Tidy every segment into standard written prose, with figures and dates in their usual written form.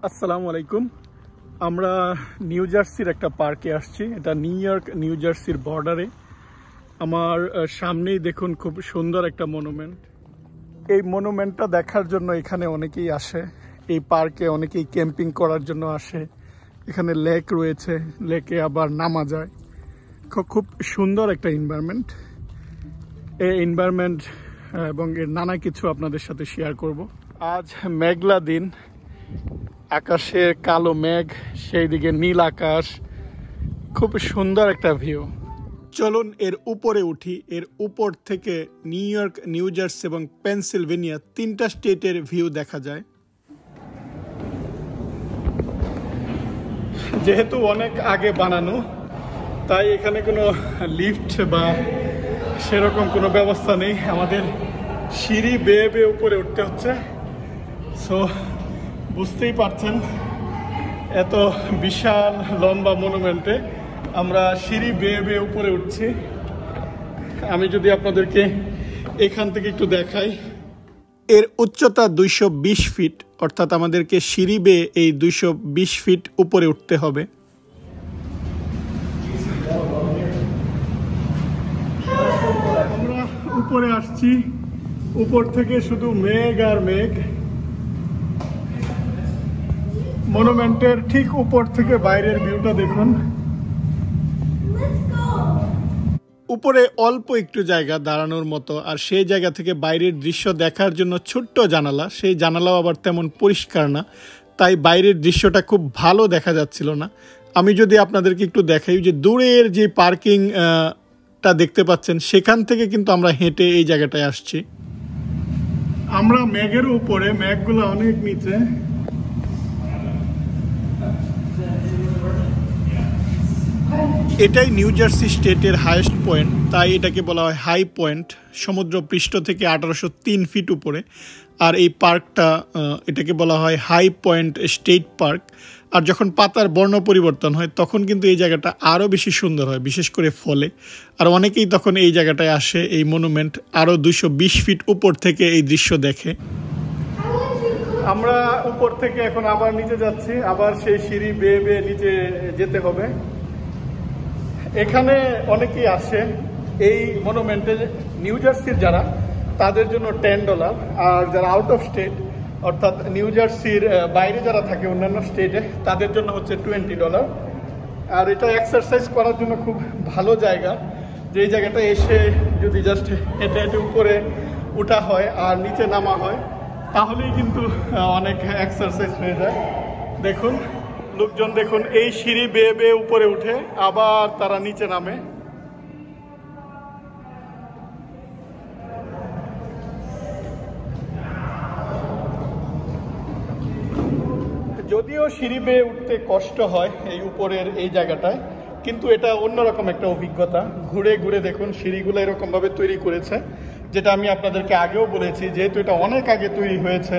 আসসালামু আলাইকুম। আমরা নিউ জার্সির একটা পার্কে আসছি। এটা নিউ ইয়র্ক নিউ জার্সির বর্ডারে। আমার সামনেই দেখুন খুব সুন্দর একটা মনুমেন্ট। এই মনুমেন্টটা দেখার জন্য এখানে অনেকেই আসে। এই পার্কে অনেকেই ক্যাম্পিং করার জন্য আসে। এখানে লেক রয়েছে, লেকে আবার নামা যায়। খুব সুন্দর একটা এনভায়রনমেন্ট। এই এনভায়রনমেন্ট এবং এর নানা কিছু আপনাদের সাথে শেয়ার করব। আজ মেঘলা দিন, আকাশে কালো মেঘ, সেই দিকে নীল আকাশ, খুব সুন্দর একটা ভিউ। চলুন এর উপরে উঠি। এর উপর থেকে নিউ ইয়র্ক, নিউ জার্সি এবং পেনসিলভেনিয়া তিনটা স্টেটের ভিউ দেখা যায়। যেহেতু অনেক আগে বানানো, তাই এখানে কোনো লিফট বা সেরকম কোনো ব্যবস্থা নেই। আমাদের সিঁড়ি বেয়ে বেয়ে উপরে উঠতে হচ্ছে। সো বুঝতেই পারছেন, এত বিশাল লম্বা মনুমেন্টে আমরা সিঁড়ি বেয়ে বেয়ে উপরে উঠছি। আমি যদি আপনাদেরকে এখান থেকে একটু দেখাই, এর উচ্চতা 220 ফিট, অর্থাৎ আমাদেরকে সিঁড়ি বেয়ে এই 220 ফিট উপরে উঠতে হবে। আমরা উপরে আসছি, উপর থেকে শুধু মেঘ আর মেঘ। মনুমেন্টের ঠিক উপর থেকে বাইরের ভিউটা দেখুন। উপরে অল্প একটু জায়গা দাঁড়ানোর মতো, আর সেই জায়গা থেকে বাইরের দৃশ্য দেখার জন্য ছোট্ট জানালা। সেই জানালাও আবার তেমন পরিষ্কার না, তাই বাইরের দৃশ্যটা খুব ভালো দেখা যাচ্ছিল না। আমি যদি আপনাদেরকে একটু দেখাই, যে দূরের যে পার্কিংটা দেখতে পাচ্ছেন, সেখান থেকে কিন্তু আমরা হেঁটে এই জায়গাটায় আসছি। আমরা মেঘের উপরে, মেঘগুলো অনেক নিচে। এটাই নিউ জার্সি স্টেটের হাইয়েস্ট পয়েন্ট, তাই এটাকে বলা হয় হাই পয়েন্ট। সমুদ্র পৃষ্ঠ থেকে 1803 ফিট উপরে। আর এই পার্কটা, এটাকে বলা হয় হাই পয়েন্ট স্টেট পার্ক। আর যখন পাতার বর্ণ পরিবর্তন হয়, তখন কিন্তু এই জায়গাটা আরও বেশি সুন্দর হয়, বিশেষ করে ফলে। আর অনেকেই তখন এই জায়গাটায় আসে, এই মনুমেন্ট আরও 220 ফিট উপর থেকে এই দৃশ্য দেখে। আমরা উপর থেকে এখন আবার নিচে যাচ্ছি, আবার সেই সিঁড়ি বেয়ে বেয়ে নিচে যেতে হবে। এখানে অনেকেই আসে এই মনুমেন্টে। নিউ জার্সির যারা, তাদের জন্য $10, আর যারা আউট অফ স্টেট, অর্থাৎ নিউ জার্সির বাইরে যারা থাকে অন্যান্য স্টেটে, তাদের জন্য হচ্ছে $20। আর এটা এক্সারসাইজ করার জন্য খুব ভালো জায়গা। যে এই জায়গাটা এসে যদি জাস্ট হেঁটে হেঁটে উপরে ওঠা হয় আর নিচে নামা হয়, তাহলেই কিন্তু অনেক এক্সারসাইজ হয়ে যায়। দেখুন লোকজন, দেখুন এই সিঁড়ি বেয়ে বেয়ে উপরে উঠে আবার তারা নিচে নামে। যদিও সিঁড়ি বেয়ে উঠতে কষ্ট হয় এই উপরের এই জায়গাটায়, কিন্তু এটা অন্যরকম একটা অভিজ্ঞতা। ঘুরে ঘুরে দেখুন সিঁড়িগুলো এরকমভাবে তৈরি করেছে, যেটা আমি আপনাদেরকে আগেও বলেছি। যেহেতু এটা অনেক আগে তৈরি হয়েছে,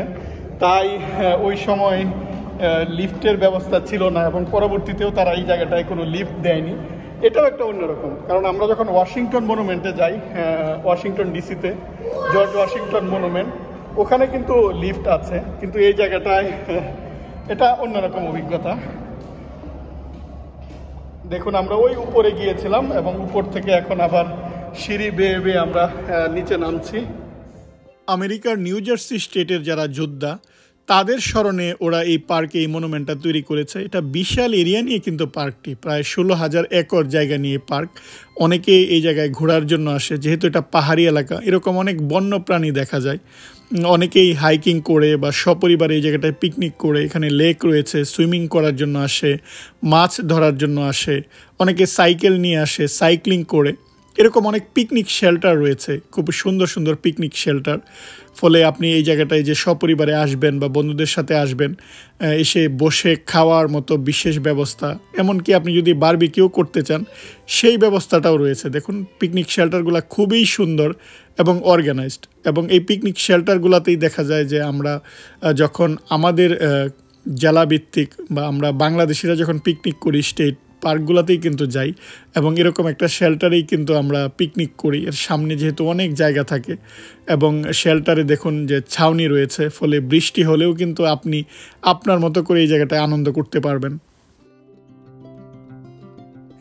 তাই ওই সময় লিফটের ব্যবস্থা ছিল না, এবং পরবর্তীতেও তারা এই জায়গাটায় কোনো লিফট দেয়নি। এটাও একটা অন্যরকম, কারণ আমরা যখন ওয়াশিংটন মনুমেন্টে যাই, ওয়াশিংটন ডিসিতে জর্জ ওয়াশিংটন মনুমেন্ট, ওখানে কিন্তু লিফট আছে, কিন্তু এই জায়গাটায় এটা অন্যরকম অভিজ্ঞতা। দেখুন আমরা ওই উপরে গিয়েছিলাম, এবং উপর থেকে এখন আবার সিঁড়ি বেয়ে বেয়ে আমরা নিচে নামছি। আমেরিকার নিউ জার্সি স্টেটের যারা যোদ্ধা, তাদের স্মরণে ওরা এই পার্কে এই মনুমেন্টটা তৈরি করেছে। এটা বিশাল এরিয়া নিয়ে কিন্তু পার্কটি, প্রায় 16,000 একর জায়গা নিয়ে পার্ক। অনেকে এই জায়গায় ঘোরার জন্য আসে, যেহেতু এটা পাহাড়ি এলাকা। এরকম অনেক বন্য প্রাণী দেখা যায়। অনেকেই হাইকিং করে বা সপরিবারে এই জায়গাটায় পিকনিক করে, এখানে লেক রয়েছে, সুইমিং করার জন্য আসে, মাছ ধরার জন্য আসে, অনেকে সাইকেল নিয়ে আসে, সাইক্লিং করে। এরকম অনেক পিকনিক শেল্টার রয়েছে, খুব সুন্দর সুন্দর পিকনিক শেল্টার। ফলে আপনি এই জায়গাটায় যে সপরিবারে আসবেন বা বন্ধুদের সাথে আসবেন, এসে বসে খাওয়ার মতো বিশেষ ব্যবস্থা, এমনকি আপনি যদি বারবিকিউ করতে চান, সেই ব্যবস্থাটাও রয়েছে। দেখুন পিকনিক শেল্টারগুলো খুবই সুন্দর এবং অর্গানাইজড। এবং এই পিকনিক শেল্টারগুলোতেই দেখা যায় যে আমরা যখন আমাদের জেলাভিত্তিক বা আমরা বাংলাদেশিরা যখন পিকনিক করি স্টেট পার্কগুলোতেই কিন্তু যাই এবং এরকম একটা শেল্টারেই কিন্তু আমরা পিকনিক করি। এর সামনে যেহেতু অনেক জায়গা থাকে এবং শেল্টারে দেখুন যে ছাউনি রয়েছে, ফলে বৃষ্টি হলেও কিন্তু আপনি আপনার মতো করে এই জায়গাটায় আনন্দ করতে পারবেন।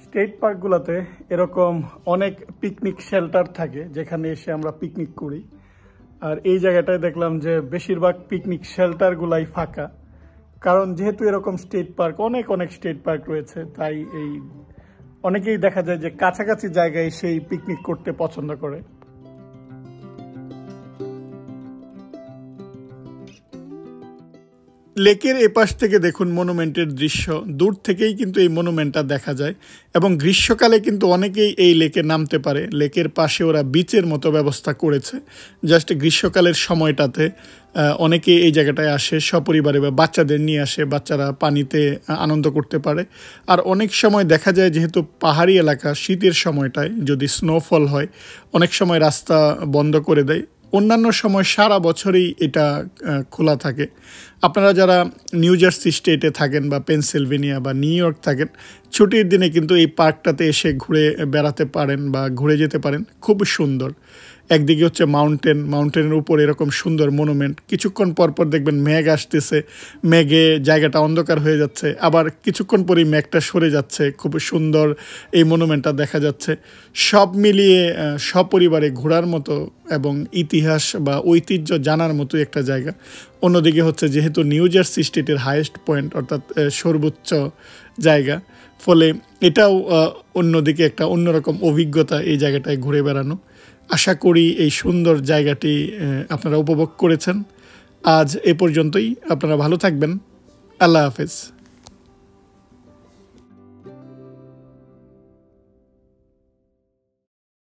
স্টেট পার্কগুলোতে এরকম অনেক পিকনিক শেল্টার থাকে যেখানে এসে আমরা পিকনিক করি। আর এই জায়গাটায় দেখলাম যে বেশিরভাগ পিকনিক শেল্টারগুলাই ফাঁকা, কারণ যেহেতু এরকম স্টেট পার্ক অনেক অনেক স্টেট পার্ক রয়েছে, তাই এই অনেকেই দেখা যায় যে কাছাকাছি জায়গায় সেই পিকনিক করতে পছন্দ করে। লেকের এপাশ থেকে দেখুন মনুমেন্টের দৃশ্য, দূর থেকেই কিন্তু এই মনুমেন্টটা দেখা যায় এবং গ্রীষ্মকালে কিন্তু অনেকেই এই লেকে নামতে পারে। লেকের পাশে ওরা বিচের মতো ব্যবস্থা করেছে, জাস্ট গ্রীষ্মকালের সময়টাতে অনেকে এই জায়গাটায় আসে সপরিবারে বা বাচ্চাদের নিয়ে আসে, বাচ্চারা পানিতে আনন্দ করতে পারে। আর অনেক সময় দেখা যায় যেহেতু পাহাড়ি এলাকা, শীতের সময়টায় যদি স্নোফল হয় অনেক সময় রাস্তা বন্ধ করে দেয়, অন্যান্য সময় সারা বছরই এটা খোলা থাকে। আপনারা যারা নিউ জার্সি স্টেটে থাকেন বা পেনসিলভেনিয়া বা নিউ ইয়র্ক থাকেন, ছুটির দিনে কিন্তু এই পার্কটাতে এসে ঘুরে বেড়াতে পারেন বা ঘুরে যেতে পারেন। খুব সুন্দর। একদিকে হচ্ছে মাউন্টেনের উপর এরকম সুন্দর মনুমেন্ট, কিছুক্ষণ পরপর দেখবেন মেঘ আসতেছে, মেঘে জায়গাটা অন্ধকার হয়ে যাচ্ছে, আবার কিছুক্ষণ পরেই মেঘটা সরে যাচ্ছে, খুব সুন্দর এই মনুমেন্টটা দেখা যাচ্ছে। সব মিলিয়ে সপরিবারে ঘোরার মতো এবং ইতিহাস বা ঐতিহ্য জানার মতো একটা জায়গা। অন্যদিকে হচ্ছে যেহেতু নিউ জার্সি স্টেটের হাইয়েস্ট পয়েন্ট অর্থাৎ সর্বোচ্চ জায়গা, ফলে এটাও অন্যদিকে একটা অন্যরকম অভিজ্ঞতা এই জায়গাটায় ঘুরে বেড়ানো। আশা করি এই সুন্দর জায়গাটি আপনারা উপভোগ করেছেন। আজ এ পর্যন্তই। আপনারা ভালো থাকবেন। আল্লাহ হাফেজ।